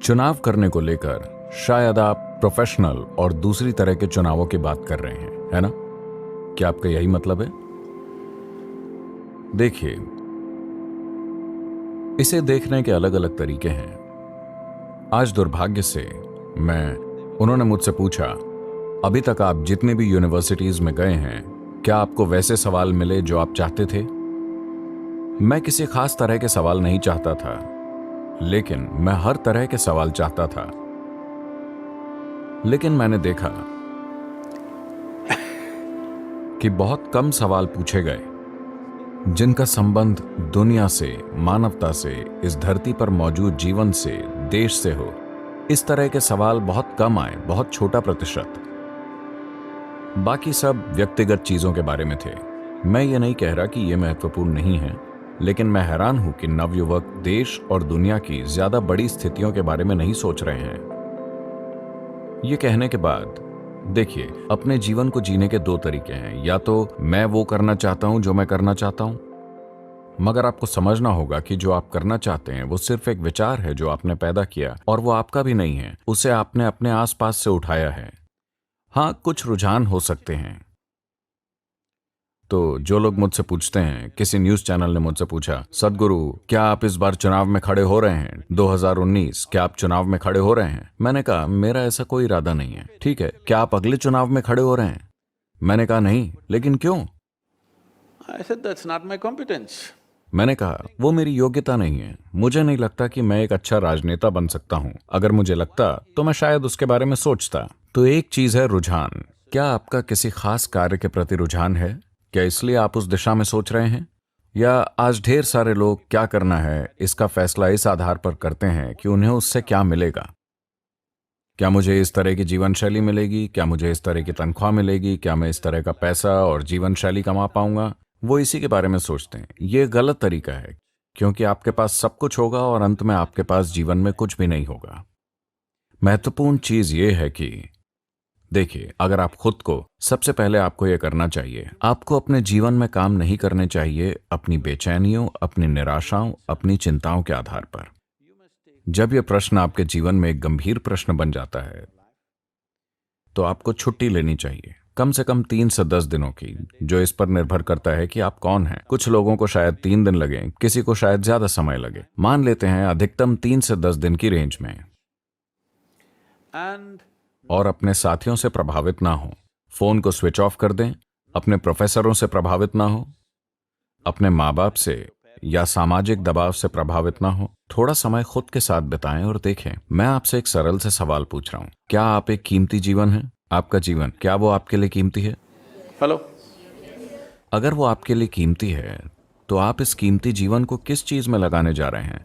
चुनाव करने को लेकर शायद आप प्रोफेशनल और दूसरी तरह के चुनावों की बात कर रहे हैं, है ना? क्या आपका यही मतलब है? देखिए, इसे देखने के अलग अलग तरीके हैं। आज दुर्भाग्य से उन्होंने मुझसे पूछा, अभी तक आप जितनी भी यूनिवर्सिटीज में गए हैं, क्या आपको वैसे सवाल मिले जो आप चाहते थे? मैं किसी खास तरह के सवाल नहीं चाहता था, लेकिन मैं हर तरह के सवाल चाहता था। लेकिन मैंने देखा कि बहुत कम सवाल पूछे गए जिनका संबंध दुनिया से, मानवता से, इस धरती पर मौजूद जीवन से, देश से हो। इस तरह के सवाल बहुत कम आए, बहुत छोटा प्रतिशत। बाकी सब व्यक्तिगत चीजों के बारे में थे। मैं ये नहीं कह रहा कि ये महत्वपूर्ण नहीं है, लेकिन मैं हैरान हूं कि नवयुवक देश और दुनिया की ज्यादा बड़ी स्थितियों के बारे में नहीं सोच रहे हैं। ये कहने के बाद देखिए, अपने जीवन को जीने के दो तरीके हैं। या तो मैं वो करना चाहता हूं जो मैं करना चाहता हूं, मगर आपको समझना होगा कि जो आप करना चाहते हैं वो सिर्फ एक विचार है जो आपने पैदा किया, और वो आपका भी नहीं है। उसे आपने अपने आसपास से उठाया है। हाँ, कुछ रुझान हो सकते हैं। तो जो लोग मुझसे पूछते हैं, किसी न्यूज चैनल ने मुझसे पूछा, सदगुरु क्या आप इस बार चुनाव में खड़े हो रहे हैं? 2019 क्या आप चुनाव में खड़े हो रहे हैं? मैंने कहा मेरा ऐसा कोई इरादा नहीं है। ठीक है, क्या आप अगले चुनाव में खड़े हो रहे हैं? मैंने कहा नहीं। लेकिन क्यों? I said, that's not my competence. मैंने कहा वो मेरी योग्यता नहीं है। मुझे नहीं लगता कि मैं एक अच्छा राजनेता बन सकता हूं। अगर मुझे लगता तो मैं शायद उसके बारे में सोचता। तो एक चीज है रुझान। क्या आपका किसी खास कार्य के प्रति रुझान है? क्या इसलिए आप उस दिशा में सोच रहे हैं? या आज ढेर सारे लोग क्या करना है इसका फैसला इस आधार पर करते हैं कि उन्हें उससे क्या मिलेगा? क्या मुझे इस तरह की जीवन शैली मिलेगी? क्या मुझे इस तरह की तनख्वाह मिलेगी? क्या मैं इस तरह का पैसा और जीवन शैली कमा पाऊंगा? वो इसी के बारे में सोचते हैं। ये गलत तरीका है, क्योंकि आपके पास सब कुछ होगा और अंत में आपके पास जीवन में कुछ भी नहीं होगा। महत्वपूर्ण चीज ये है कि देखिए, अगर आप खुद को, सबसे पहले आपको यह करना चाहिए, आपको अपने जीवन में काम नहीं करने चाहिए अपनी बेचैनियों, अपनी निराशाओं, अपनी चिंताओं के आधार पर। जब यह प्रश्न आपके जीवन में एक गंभीर प्रश्न बन जाता है, तो आपको छुट्टी लेनी चाहिए, कम से कम 3 से 10 दिनों की, जो इस पर निर्भर करता है कि आप कौन हैं। कुछ लोगों को शायद 3 दिन लगे, किसी को शायद ज्यादा समय लगे। मान लेते हैं अधिकतम 3 से 10 दिन की रेंज में। और अपने साथियों से प्रभावित ना हो। फोन को स्विच ऑफ कर दें। अपने प्रोफेसरों से प्रभावित ना हो। अपने माँ बाप से या सामाजिक दबाव से प्रभावित ना हो। थोड़ा समय खुद के साथ बिताएं और देखें। मैं आपसे एक सरल से सवाल पूछ रहा हूं, क्या आप एक कीमती जीवन है? आपका जीवन, क्या वो आपके लिए कीमती है? हेलो। अगर वो आपके लिए कीमती है, तो आप इस कीमती जीवन को किस चीज में लगाने जा रहे हैं?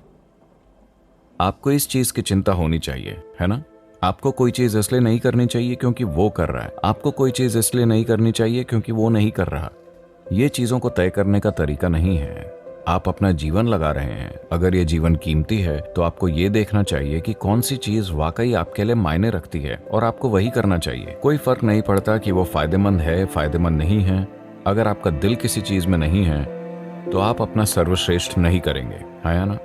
आपको इस चीज की चिंता होनी चाहिए, है ना? आपको कोई चीज इसलिए नहीं करनी चाहिए क्योंकि वो कर रहा है। आपको कोई चीज इसलिए नहीं करनी चाहिए क्योंकि वो नहीं कर रहा। ये चीजों को तय करने का तरीका नहीं है। आप अपना जीवन लगा रहे हैं। अगर ये जीवन कीमती है, तो आपको ये देखना चाहिए कि कौन सी चीज वाकई आपके लिए मायने रखती है, और आपको वही करना चाहिए। कोई फर्क नहीं पड़ता कि वो फायदेमंद है, फायदेमंद नहीं है। अगर आपका दिल किसी चीज में नहीं है, तो आप अपना सर्वश्रेष्ठ नहीं करेंगे, है ना?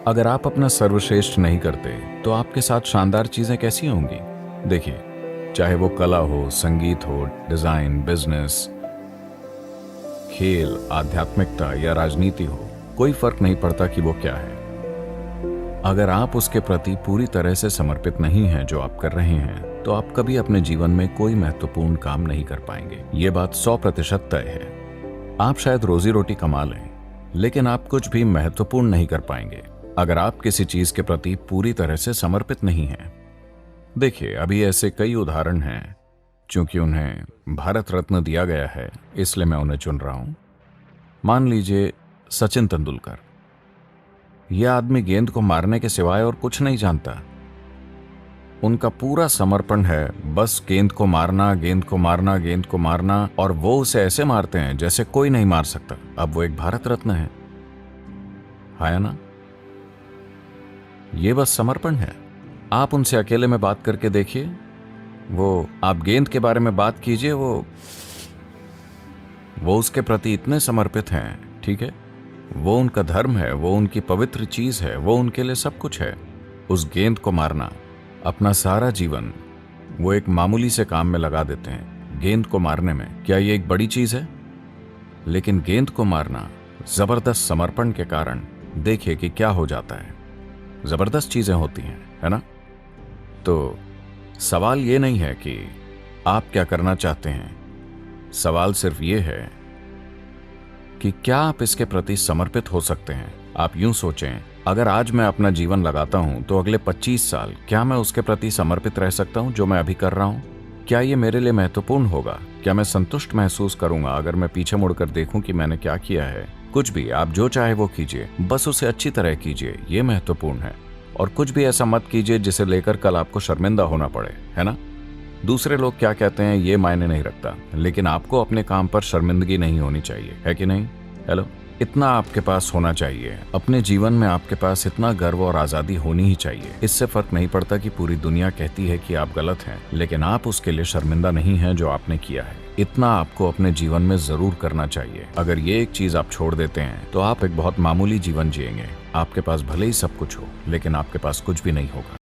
अगर आप अपना सर्वश्रेष्ठ नहीं करते, तो आपके साथ शानदार चीजें कैसी होंगी? देखिए, चाहे वो कला हो, संगीत हो, डिजाइन, बिजनेस, खेल, आध्यात्मिकता या राजनीति हो, कोई फर्क नहीं पड़ता कि वो क्या है। अगर आप उसके प्रति पूरी तरह से समर्पित नहीं हैं जो आप कर रहे हैं, तो आप कभी अपने जीवन में कोई महत्वपूर्ण काम नहीं कर पाएंगे। ये बात 100% तय है। आप शायद रोजी रोटी कमा लें, लेकिन आप कुछ भी महत्वपूर्ण नहीं कर पाएंगे अगर आप किसी चीज के प्रति पूरी तरह से समर्पित नहीं हैं। देखिए, अभी ऐसे कई उदाहरण हैं। चूंकि उन्हें भारत रत्न दिया गया है, इसलिए मैं उन्हें चुन रहा हूं। मान लीजिए सचिन तेंदुलकर। यह आदमी गेंद को मारने के सिवाय और कुछ नहीं जानता। उनका पूरा समर्पण है बस गेंद को मारना, गेंद को मारना, गेंद को मारना, और वो उसे ऐसे मारते हैं जैसे कोई नहीं मार सकता। अब वो एक भारत रत्न है ना? ये बस समर्पण है। आप उनसे अकेले में बात करके देखिए। वो, आप गेंद के बारे में बात कीजिए, वो उसके प्रति इतने समर्पित हैं। ठीक है, वो उनका धर्म है, वो उनकी पवित्र चीज है, वो उनके लिए सब कुछ है। उस गेंद को मारना, अपना सारा जीवन वो एक मामूली से काम में लगा देते हैं गेंद को मारने में। क्या ये एक बड़ी चीज है? लेकिन गेंद को मारना जबरदस्त समर्पण के कारण देखिए कि क्या हो जाता है। जबरदस्त चीजें होती हैं, है ना? तो सवाल ये नहीं है कि आप क्या करना चाहते हैं, सवाल सिर्फ ये है कि क्या आप इसके प्रति समर्पित हो सकते हैं। आप यूं सोचें, अगर आज मैं अपना जीवन लगाता हूं तो अगले 25 साल क्या मैं उसके प्रति समर्पित रह सकता हूं जो मैं अभी कर रहा हूं? क्या ये मेरे लिए महत्वपूर्ण होगा? क्या मैं संतुष्ट महसूस करूंगा अगर मैं पीछे मुड़कर देखूं कि मैंने क्या किया है? कुछ भी, आप जो चाहे वो कीजिए, बस उसे अच्छी तरह कीजिए, ये महत्वपूर्ण है। और कुछ भी ऐसा मत कीजिए जिसे लेकर कल आपको शर्मिंदा होना पड़े, है ना? दूसरे लोग क्या कहते हैं ये मायने नहीं रखता, लेकिन आपको अपने काम पर शर्मिंदगी नहीं होनी चाहिए, है कि नहीं? हेलो, इतना आपके पास होना चाहिए। अपने जीवन में आपके पास इतना गर्व और आजादी होनी ही चाहिए। इससे फर्क नहीं पड़ता कि पूरी दुनिया कहती है कि आप गलत हैं, लेकिन आप उसके लिए शर्मिंदा नहीं हैं जो आपने किया है। इतना आपको अपने जीवन में जरूर करना चाहिए। अगर ये एक चीज आप छोड़ देते हैं तो आप एक बहुत मामूली जीवन जिएंगे। आपके पास भले ही सब कुछ हो, लेकिन आपके पास कुछ भी नहीं होगा।